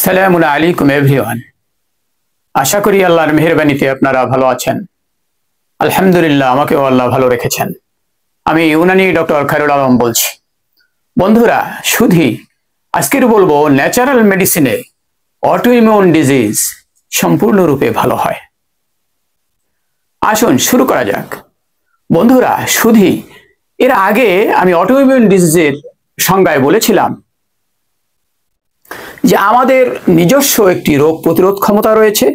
আসসালামু আলাইকুম এভরিওয়ান। আশা করি আল্লাহর মেহেরবানিতে আপনারা ভালো আছেন। আলহামদুলিল্লাহ, আমাকেও আল্লাহ ভালো রেখেছেন। আমি ইউনানি ডক্টর খায়রুল আলম বলছি। বন্ধুরা, শুধুই আজকের বলবো ন্যাচারাল মেডিসিনে অটোইমিউন ডিজিজ সম্পূর্ণরূপে ভালো হয়। আসুন শুরু করা যাক। বন্ধুরা, শুধুই এর আগে আমি অটোইমিউন ডিজিজের সংজ্ঞায় বলেছিলাম যে আমাদের নিজস্ব একটি রোগ প্রতিরোধ ক্ষমতা রয়েছে,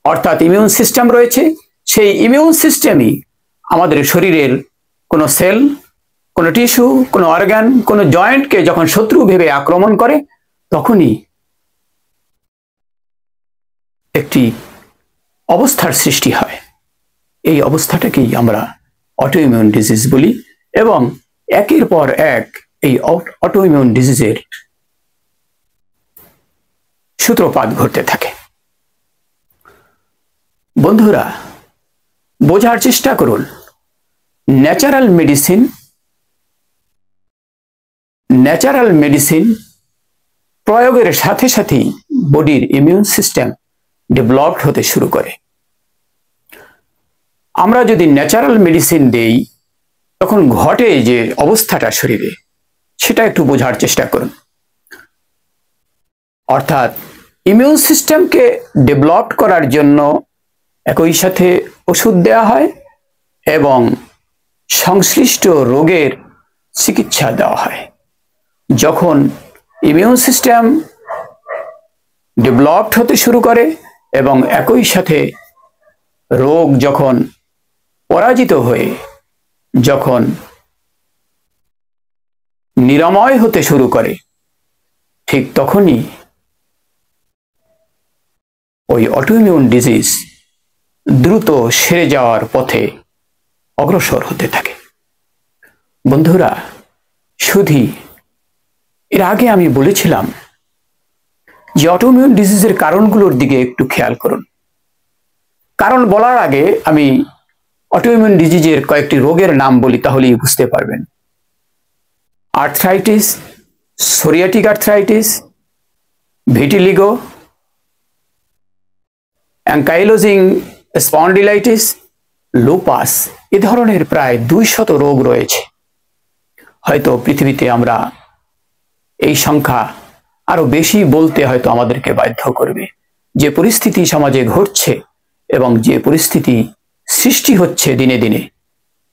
অর্থাৎ ইমিউন সিস্টেম রয়েছে। সেই ইমিউন সিস্টেমই আমাদের শরীরের কোনো সেল, কোনো টিস্যু, কোনো অর্গান, কোনো জয়েন্টকে যখন শত্রু ভেবে আক্রমণ করে তখনই একটি অবস্থার সৃষ্টি হয়। এই অবস্থাটাকেই আমরা অটোইমিউন ডিজিজ বলি এবং একের পর এক এই অটোইমিউন ডিজিজের সূত্রপাত ঘটতে থাকে। বন্ধুরা, বোঝার চেষ্টা করুন, ন্যাচারাল মেডিসিন প্রয়োগের সাথে সাথেই বডির ইমিউন সিস্টেম ডেভেলপড হতে শুরু করে। আমরা যদি ন্যাচারাল মেডিসিন দেই তখন ঘটে যে অবস্থাটা শরীরে, সেটা একটু বোঝার চেষ্টা করুন। অর্থাৎ ইমিউন সিস্টেমকে ডেভেলপ করার জন্য একই সাথে ওষুধ দেওয়া হয় এবং সংশ্লিষ্ট রোগের চিকিৎসা দেওয়া হয়। যখন ইমিউন সিস্টেম ডেভেলপড হতে শুরু করে এবং একই সাথে রোগ যখন পরাজিত হয়ে যখন নিরাময় হতে শুরু করে, ঠিক তখনই ওই অটোইমিউন ডিজিজ দ্রুত সেরে যাওয়ার পথে অগ্রসর হতে থাকে। বন্ধুরা, শুধু এর আগে আমি বলেছিলাম যে অটোইমিউন ডিজিজের কারণগুলোর দিকে একটু খেয়াল করুন। কারণ বলার আগে আমি অটোইমিউন ডিজিজের কয়েকটি রোগের নাম বলি, তাহলেই বুঝতে পারবেন। Arthritis, psoriatic arthritis, vitiligo, ankylosing spondylitis, lupus, এ ধরনের প্রায় 200 রোগ রয়েছে। হয়তো পৃথিবীতে আমরা এই সংখ্যা আরো বেশি বলতে হয়তো আমাদেরকে বাধ্য করবে। যে পরিস্থিতি সমাজে ঘটছে এবং যে পরিস্থিতি সৃষ্টি হচ্ছে দিনে দিনে,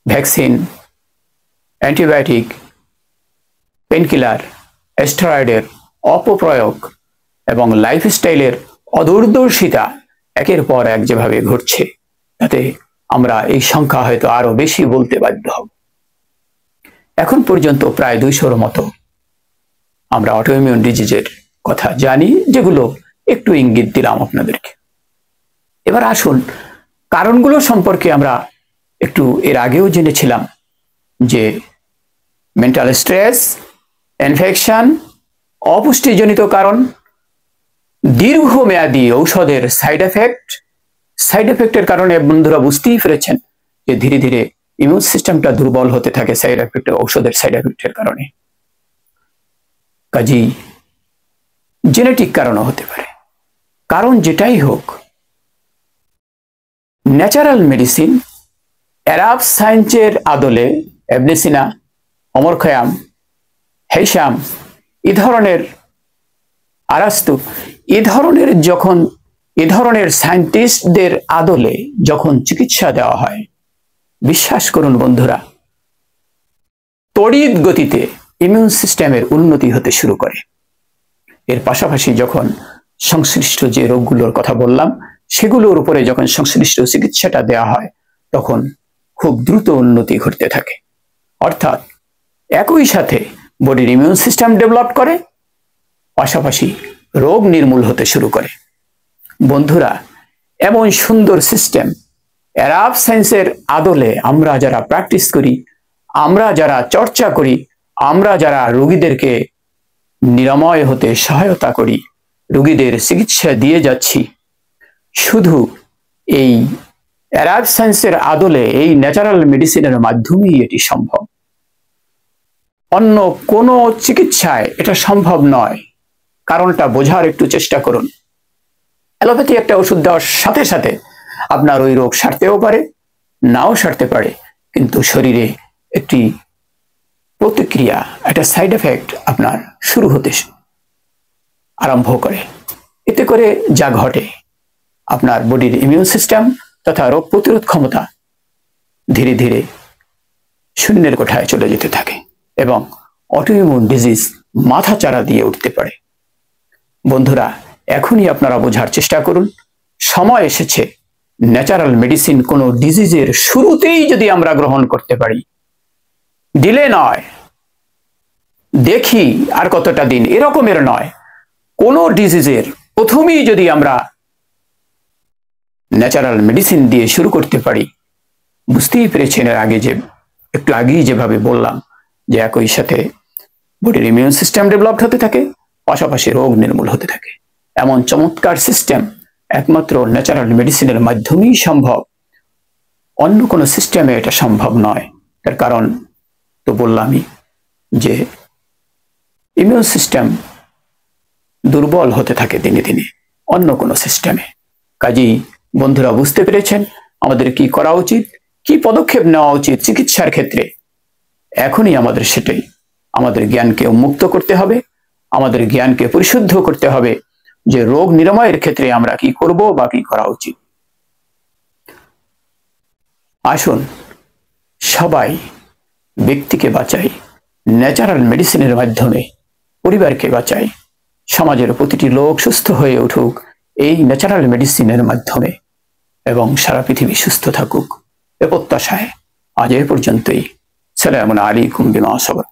ভ্যাকসিন, অ্যান্টিবায়োটিক, পেনকিলার, স্টেরয়েডের অপপ্রয়োগ এবং লাইফস্টাইলের অদূরদর্শিতা একের পর এক যেভাবে ঘটছে, তাতে আমরা এই সংখ্যা হয়তো আরো বেশি বলতে বাধ্য হব। এখন পর্যন্ত প্রায় 200-র মতো আমরা অটোইমিউন ডিজিজের কথা জানি, যেগুলো একটু ইঙ্গিত দিলাম আপনাদেরকে। এবার আসুন কারণগুলো সম্পর্কে আমরা একটু এর আগেও জেনেছিলাম যে মেন্টাল স্ট্রেস, ইনফেকশন, অপুষ্টিজনিত কারণ, দীর্ঘমেয়াদী ঔষধের সাইড এফেক্টের কারণে বন্ধুরা বুঝতেই পেরেছেন যে ধীরে ধীরে ইমিউন সিস্টেমটা দুর্বল হতে থাকে ঔষধের সাইড এফেক্টের কারণে। কাজেই জেনেটিক কারণও হতে পারে। কারণ যেটাই হোক, ন্যাচারাল মেডিসিন অ্যারাব সায়েন্সের আদলে অ্যাবনেসিনা, অমরখয়াম, হেইসাম, এ ধরনের আরাস্তু, এ ধরনের সায়েন্টিস্টদের আদলে যখন চিকিৎসা দেওয়া হয়, বিশ্বাস করুন বন্ধুরা, তড়িৎ গতিতে ইমিউন সিস্টেমের উন্নতি হতে শুরু করে। এর পাশাপাশি যখন সংশ্লিষ্ট যে রোগগুলোর কথা বললাম সেগুলোর উপরে যখন সংশ্লিষ্ট চিকিৎসাটা দেওয়া হয়, তখন খুব দ্রুত উন্নতি ঘটতে থাকে। অর্থাৎ একই সাথে বডির ইমিউন সিস্টেম ডেভেলপ করে, পাশাপাশি রোগ নির্মূল হতে শুরু করে। বন্ধুরা, এমন সুন্দর সিস্টেম অ্যারাব সায়েন্সের আদলে আমরা যারা প্র্যাকটিস করি, আমরা যারা চর্চা করি, আমরা যারা রোগীদেরকে নিরাময় হতে সহায়তা করি, রোগীদের চিকিৎসা দিয়ে যাচ্ছি, শুধু এই অ্যারাব সায়েন্সের আদলে, এই ন্যাচারাল মেডিসিনের মাধ্যমেই এটি সম্ভব। অন্য কোনো চিকিৎসায় এটা সম্ভব নয়। কারণটা বোঝার একটু চেষ্টা করুন। অ্যালোপ্যাথি একটা ওষুধ দেওয়ার সাথে সাথে আপনার ওই রোগ সারতেও পারে, নাও সারতে পারে, কিন্তু শরীরে একটি প্রতিক্রিয়া, একটা সাইড এফেক্ট আপনার শুরু হতে আরম্ভ করে। এতে করে যা ঘটে, আপনার বডির ইমিউন সিস্টেম তথা রোগ প্রতিরোধ ক্ষমতা ধীরে ধীরে শূন্যের কোঠায় চলে যেতে থাকে এবং অটোইমিউন ডিজিজ মাথা চারা দিয়ে উঠতে পারে। বন্ধুরা, এখনই আপনারা বোঝার চেষ্টা করুন, সময় এসেছে ন্যাচারাল মেডিসিন কোনো ডিজিজের শুরুতেই যদি আমরা গ্রহণ করতে পারি, ডিলে নয়, দেখি আর কতটা দিন, এরকমের নয়, কোন ডিজিজের প্রথমেই যদি আমরা ন্যাচারাল মেডিসিন দিয়ে শুরু করতে পারি, বুঝতেই পেরেছেন এর আগে যে একটু আগেই যেভাবে বললাম যে একই সাথে বডির ইমিউন সিস্টেম ডেভেলপ হতে থাকে, পাশাপাশি রোগ নির্মূল হতে থাকে। এমন চমৎকার সিস্টেম একমাত্র ন্যাচারাল মেডিসিনের মাধ্যমেই সম্ভব, অন্য কোনো সিস্টেমে এটা সম্ভব নয়। তার কারণ তো বললামই যে ইমিউন সিস্টেম দুর্বল হতে থাকে দিনে দিনে অন্য কোনো সিস্টেমে। কাজেই বন্ধুরা বুঝতে পেরেছেন আমাদের কি করা উচিত, কি পদক্ষেপ নেওয়া উচিত চিকিৎসার ক্ষেত্রে। এখনই আমাদের সেটাই, আমাদের জ্ঞানকে উন্মুক্ত করতে হবে, আমাদের জ্ঞানকে পরিশুদ্ধ করতে হবে যে রোগ নিরাময়ের ক্ষেত্রে আমরা কি করব বা কি করা উচিত। আসুন সবাই ব্যক্তিকে বাঁচাই, ন্যাচারাল মেডিসিনের মাধ্যমে পরিবারকে বাঁচাই, সমাজের প্রতিটি লোক সুস্থ হয়ে উঠুক এই ন্যাচারাল মেডিসিনের মাধ্যমে এবং সারা পৃথিবী সুস্থ থাকুক এ প্রত্যাশায় আজ এ পর্যন্তই। সালামুন আলাইকুম বিমা সাবর।